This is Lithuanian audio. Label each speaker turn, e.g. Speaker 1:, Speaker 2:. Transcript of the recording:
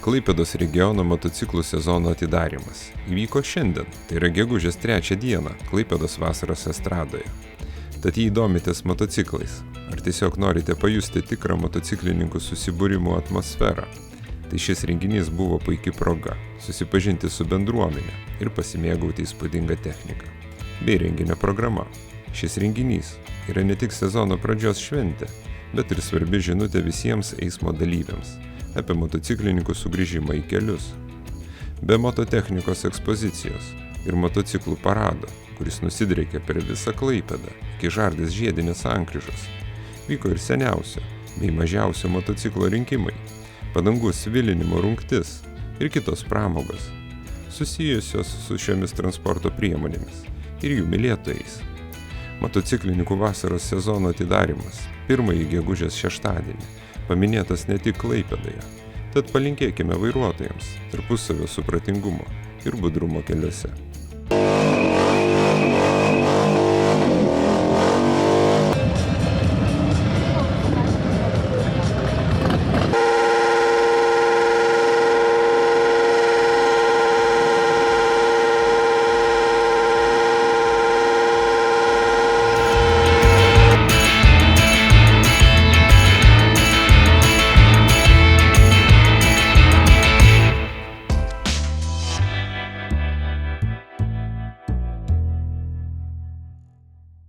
Speaker 1: Klaipėdos regiono motociklų sezono atidarymas įvyko šiandien, tai yra gegužės 3 dieną Klaipėdos vasaros estradoje. Tad jei domitės motociklais, ar tiesiog norite pajusti tikrą motociklininkų susibūrimų atmosferą, tai šis renginys buvo puikia proga susipažinti su bendruomenė ir pasimėgauti įspūdingą techniką. Bei renginio programa. Šis renginys yra ne tik sezono pradžios šventė, bet ir svarbi žinutė visiems eismo dalyviams apie motociklininkų sugrįžimą į kelius. Be mototechnikos ekspozicijos ir motociklų parado, kuris nusidriekė per visą Klaipėdą iki Žardės žiedinės sankryžos, vyko ir seniausio bei mažiausio motociklo rinkimai, padangų svilinimo rungtis ir kitos pramogos, susijusios su šiomis transporto priemonėmis ir jų mylėtojais. Motociklininkų vasaros sezono atidarymas 1 gegužės šeštadienį paminėtas ne tik Klaipėdoje, tad palinkėkime vairuotojams tarpusavio supratingumo ir budrumo keliuose.